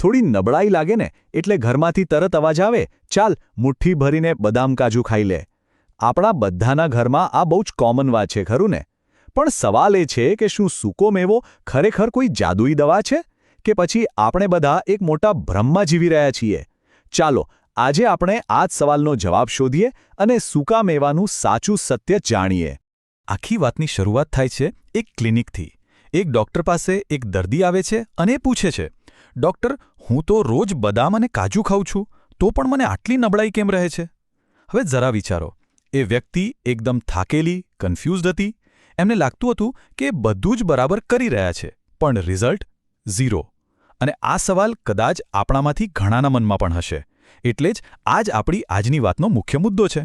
થોડી નબળાઈ લાગે ને એટલે ઘરમાંથી તરત અવાજ આવે, ચાલ મુઠ્ઠી ભરીને બદામ કાજુ ખાઈ લે. આપણા બધાના ઘરમાં આ બહુ જ કોમન વાત છે, ખરું ને? પણ સવાલ એ છે કે શું સૂકો મેવો ખરેખર કોઈ જાદુઈ દવા છે કે પછી આપણે બધા એક મોટા ભ્રમમાં જીવી રહ્યા છીએ? ચાલો આજે આપણે આ જ સવાલનો જવાબ શોધીએ અને સૂકા મેવાનું સાચું સત્ય જાણીએ. આખી વાતની શરૂઆત થાય છે એક ક્લિનિકથી. એક ડૉક્ટર પાસે એક દર્દી આવે છે અને એ પૂછે છે, ડૉક્ટર, હું તો રોજ બદામ અને કાજુ ખાઉં છું, તો પણ મને આટલી નબળાઈ કેમ રહે છે? હવે જરા વિચારો, એ વ્યક્તિ એકદમ થાકેલી, કન્ફ્યુઝડ હતી. એમને લાગતું હતું કે બધું જ બરાબર કરી રહ્યા છે, પણ રિઝલ્ટ ઝીરો. અને આ સવાલ કદાચ આપણામાંથી ઘણાના મનમાં પણ હશે. એટલે જ આ જ આપણી આજની વાતનો મુખ્ય મુદ્દો છે.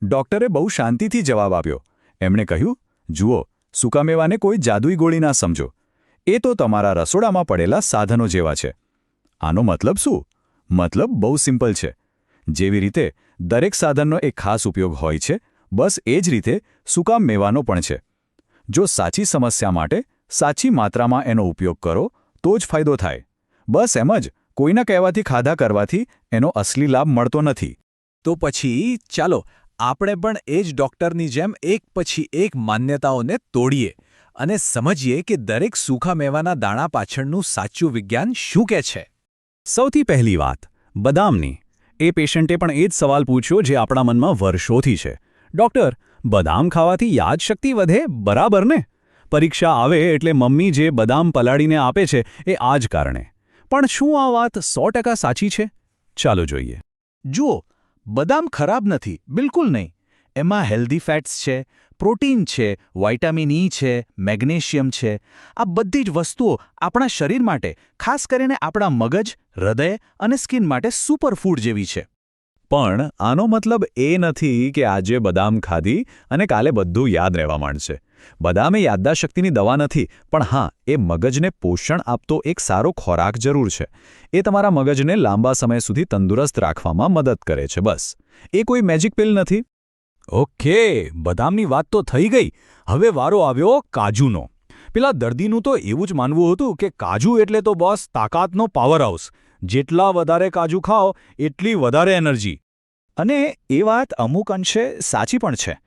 ડૉક્ટરે બહુ શાંતિથી જવાબ આપ્યો. એમણે કહ્યું, જુઓ, સૂકામેવાને કોઈ જાદુઈ ગોળી ના સમજો. એ તો તમારા રસોડામાં પડેલા સાધનો જેવા છે. આનો મતલબ શું? મતલબ બહુ સિમ્પલ છે. જેવી રીતે દરેક સાધનનો એક ખાસ ઉપયોગ હોય છે, બસ એ જ રીતે સૂકા મેવાનો પણ છે. જો સાચી સમસ્યા માટે સાચી માત્રામાં એનો ઉપયોગ કરો તો જ ફાયદો થાય. બસ એમ જ કોઈના કહેવાથી ખાધા કરવાથી એનો અસલી લાભ મળતો નથી. તો પછી ચાલો આપણે પણ એ જ ડૉક્ટરની જેમ એક પછી એક માન્યતાઓને તોડીએ અને સમજીએ કે દરેક સૂકા મેવાના દાણા પાછળનું સાચું વિજ્ઞાન શું કહે છે. સૌથી પહેલી વાત બદામની. એ પેશન્ટે પણ એ જ સવાલ પૂછ્યો જે આપણા મનમાં વર્ષોથી છે. ડૉક્ટર, બદામ ખાવાથી યાદશક્તિ વધે, બરાબર ને? પરીક્ષા આવે એટલે મમ્મી જે બદામ પલાળીને આપે છે એ આ જ કારણે. પણ શું આ વાત 100% સાચી છે? ચાલો જોઈએ. જુઓ, બદામ ખરાબ નથી, બિલકુલ નહીં. એમાં હેલ્ધી ફેટ્સ છે, પ્રોટીન છે, વિટામિન ઈ છે, મેગ્નેશિયમ છે. આ બધી જ વસ્તુઓ આપણા શરીર માટે, ખાસ કરીને આપણા મગજ, હૃદય અને સ્કિન માટે સુપરફૂડ જેવી છે. પણ આનો મતલબ એ નથી કે આજે બદામ ખાધી અને કાલે બધું યાદ રહેવા માંડશે. બદામ એ યાદદાશક્તિની દવા નથી, પણ હા, એ મગજને પોષણ આપતો એક સારો ખોરાક જરૂર છે. એ તમારા મગજને લાંબા સમય સુધી તંદુરસ્ત રાખવામાં મદદ કરે છે, બસ. એ કોઈ મેજિક પિલ નથી. ઓકે, બદામની વાત તો થઈ ગઈ. હવે વારો આવ્યો કાજુનો. પેલા દર્દીનું તો એવું જ માનવું હતું કે કાજુ એટલે તો બોસ તાકાતનો પાવરહાઉસ. જેટલા વધારે કાજુ ખાઓ એટલી વધારે એનર્જી. અને એ વાત અમુક અંશે સાચી પણ છે.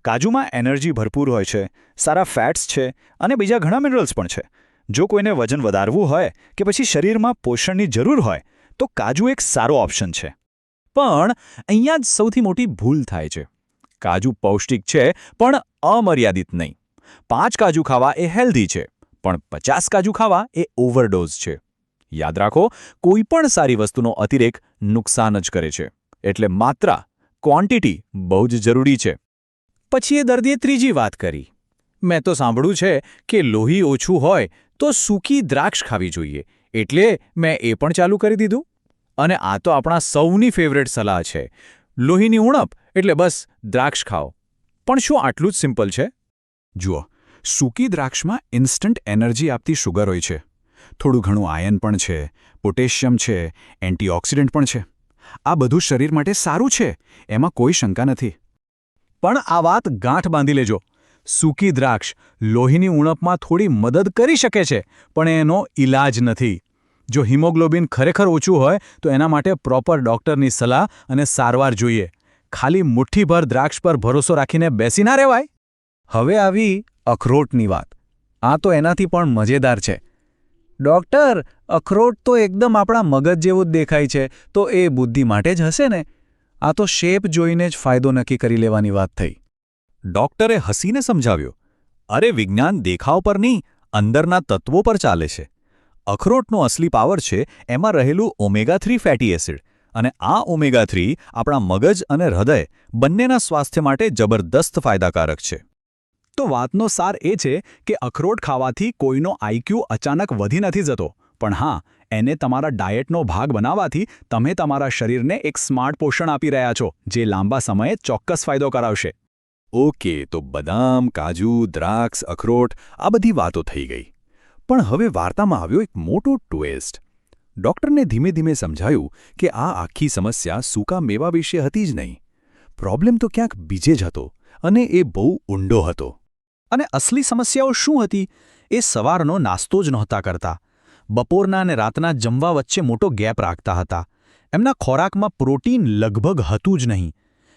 કાજુમાં એનર્જી ભરપૂર હોય છે, સારા ફેટ્સ છે અને બીજા ઘણા મિનરલ્સ પણ છે. જો કોઈને વજન વધારવું હોય કે પછી શરીરમાં પોષણની જરૂર હોય તો કાજુ એક સારો ઓપ્શન છે. પણ અહીંયા જ સૌથી મોટી ભૂલ થાય છે. કાજુ પૌષ્ટિક છે પણ અમર્યાદિત નહીં. 5 કાજુ ખાવા એ હેલ્ધી છે, પણ 50 કાજુ ખાવા એ ઓવરડોઝ છે. યાદ રાખો, કોઈ પણ સારી વસ્તુનો અતિરેક નુકસાન જ કરે છે. એટલે માત્રા, ક્વોન્ટિટી બહુ જ જરૂરી છે. પછી એ દર્દીએ ત્રીજી વાત કરી. મેં તો સાંભળ્યું છે કે લોહી ઓછું હોય તો સૂકી દ્રાક્ષ ખાવી જોઈએ, એટલે મેં એ પણ ચાલુ કરી દીધું. અને આ તો આપણા સૌની ફેવરેટ સલાહ છે. લોહીની ઉણપ એટલે બસ દ્રાક્ષ ખાઓ. પણ શું આટલું જ સિમ્પલ છે? જુઓ, સૂકી દ્રાક્ષમાં ઇન્સ્ટન્ટ એનર્જી આપતી શુગર હોય છે. થોડું ઘણું આયર્ન પણ છે, પોટેશિયમ છે, એન્ટીઓક્સિડન્ટ પણ છે. આ બધું શરીર માટે સારું છે, એમાં કોઈ શંકા નથી. પણ આ વાત ગાંઠ બાંધી લેજો. સૂકી દ્રાક્ષ લોહીની ઉણપમાં થોડી મદદ કરી શકે છે, પણ એનો ઈલાજ નથી. જો હિમોગ્લોબિન ખરેખર ઓછું હોય તો એના માટે પ્રોપર ડૉક્ટરની સલાહ અને સારવાર જોઈએ. ખાલી મુઠ્ઠીભર દ્રાક્ષ પર ભરોસો રાખીને બેસી ના રહેવાય. હવે આવી અખરોટની વાત. આ તો એનાથી પણ મજેદાર છે. ડૉક્ટર, અખરોટ તો એકદમ આપણા મગજ જેવું જ દેખાય છે, તો એ બુદ્ધિ માટે જ હશે ને? આ તો શેપ જોઈને જ ફાયદો નક્કી કરી લેવાની વાત થઈ. ડૉક્ટરે હસીને સમજાવ્યો, અરે વિજ્ઞાન દેખાવ પર નહીં, અંદરના તત્વો પર ચાલે છે. અખરોટનો અસલી પાવર છે એમાં રહેલું ઓમેગા-3 ફેટી એસિડ. અને આ ઓમેગા-3 આપણા મગજ અને હૃદય બંનેના સ્વાસ્થ્ય માટે જબરદસ્ત ફાયદાકારક છે. તો વાતનો સાર એ છે કે અખરોટ ખાવાથી કોઈનો આઈક્યુ અચાનક વધી નથી જતો, પણ હા, એને તમારા ડાયટનો ભાગ બનાવવાથી તમે તમારા શરીરને એક સ્માર્ટ પોષણ આપી રહ્યા છો, જે લાંબા સમયે ચોક્કસ ફાયદો કરાવશે. ઓકે, તો બદામ, કાજુ, દ્રાક્ષ, અખરોટ આ બધી વાતો થઈ ગઈ. પણ હવે વાર્તામાં આવ્યો એક મોટો ટ્વિસ્ટ. ડૉક્ટરને ધીમે ધીમે સમજાયું કે આ આખી સમસ્યા સૂકા મેવા વિશે હતી જ નહીં. પ્રોબ્લેમ તો ક્યાંક બીજે જ હતો, અને એ બહુ ઊંડો હતો. અને અસલી સમસ્યાઓ શું હતી? એ સવારનો નાસ્તો જ નહોતા કરતા. બપોરના અને રાતના જમવા વચ્ચે મોટો ગેપ રાખતા હતા. એમના ખોરાકમાં પ્રોટીન લગભગ હતું જ નહીં.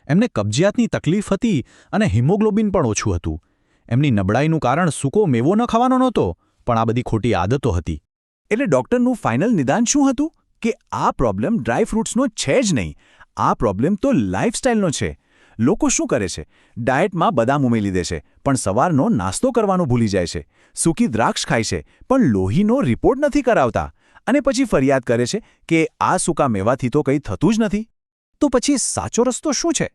એમને કબજિયાતની તકલીફ હતી અને હિમોગ્લોબિન પણ ઓછું હતું. એમની નબળાઈનું કારણ સૂકો મેવો ન ખાવાનો નહોતો, પણ આ બધી ખોટી આદતો હતી. એટલે ડૉક્ટરનું ફાઇનલ નિદાન શું હતું? કે આ પ્રોબ્લેમ ડ્રાય ફ્રૂટ્સનો છે જ નહીં. આ પ્રોબ્લેમ તો લાઇફસ્ટાઇલનો છે. લોકો શું કરે છે? ડાયટમાં બદામ ઉમેરી દે છે, પણ સવારનો નાસ્તો કરવાનું ભૂલી જાય છે. સૂકી દ્રાક્ષ ખાય છે, પણ લોહીનો રિપોર્ટ નથી કરાવતા. અને પછી ફરિયાદ કરે છે કે આ સૂકા મેવાથી તો કંઈ થતું જ નથી. તો પછી સાચો રસ્તો શું છે?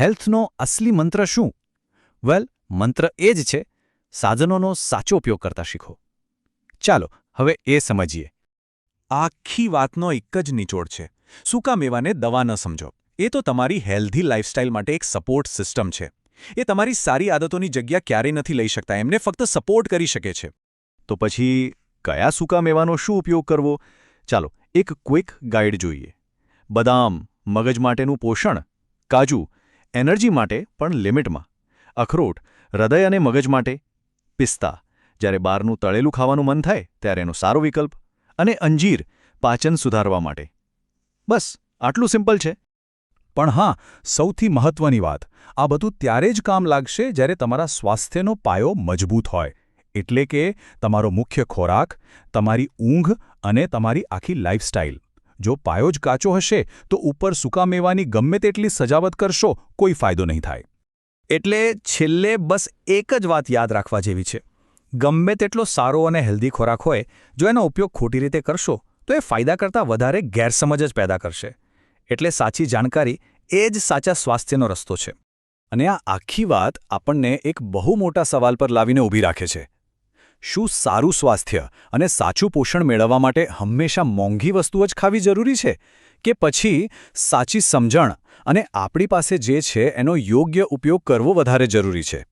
હેલ્થનો અસલી મંત્ર શું? વેલ, મંત્ર એ જ છે, સાધનોનો સાચો ઉપયોગ કરતા શીખો. ચાલો હવે એ સમજીએ. આખી વાતનો એક જ નિચોડ છે. સૂકા મેવાને દવા ન સમજો. એ તો તમારી હેલ્ધી લાઇફસ્ટાઇલ માટે એક સપોર્ટ સિસ્ટમ છે. એ તમારી સારી આદતોની જગ્યા ક્યારેય નથી લઈ શકતા, એમને ફક્ત સપોર્ટ કરી શકે છે. તો પછી કયા સૂકા મેવાનો શું ઉપયોગ કરવો? ચાલો એક ક્વિક ગાઈડ જોઈએ. બદામ મગજ માટેનું પોષણ, કાજુ એનર્જી માટે પણ લિમિટમાં, અખરોટ હૃદય અને મગજ માટે, પિસ્તા જ્યારે બહારનું તળેલું ખાવાનું મન થાય ત્યારે એનો સારો વિકલ્પ, અને અંજીર પાચન સુધારવા માટે. બસ આટલું સિમ્પલ છે. પણ હા, સૌથી મહત્વની વાત, આ બધું ત્યારે જ કામ લાગશે જ્યારે તમારા સ્વાસ્થ્યનો પાયો મજબૂત હોય. એટલે કે તમારો મુખ્ય ખોરાક, તમારી ઊંઘ અને તમારી આખી લાઇફસ્ટાઇલ. જો પાયો જ કાચો હશે તો ઉપર સૂકા મેવાની ગમે તેટલી સજાવટ કરશો, કોઈ ફાયદો નહીં થાય. એટલે છેલ્લે બસ એક જ વાત યાદ રાખવા જેવી છે. ગમે તેટલો સારો અને હેલ્ધી ખોરાક હોય, જો એનો ઉપયોગ ખોટી રીતે કરશો તો એ ફાયદા કરતાં વધારે ગેરસમજ જ પેદા કરશે. એટલે સાચી જાણકારી એ જ સાચા સ્વાસ્થ્યનો રસ્તો છે. અને આ આખી વાત આપણને એક બહુ મોટા સવાલ પર લાવીને ઊભી રાખે છે. શું સારું સ્વાસ્થ્ય અને સાચું પોષણ મેળવવા માટે હંમેશા મોંઘી વસ્તુઓ જ ખાવી જરૂરી છે? કે પછી સાચી સમજણ અને આપણી પાસે જે છે એનો યોગ્ય ઉપયોગ કરવો વધારે જરૂરી છે?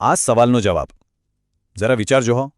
આ સવાલનો જવાબ જરા વિચારજો હો.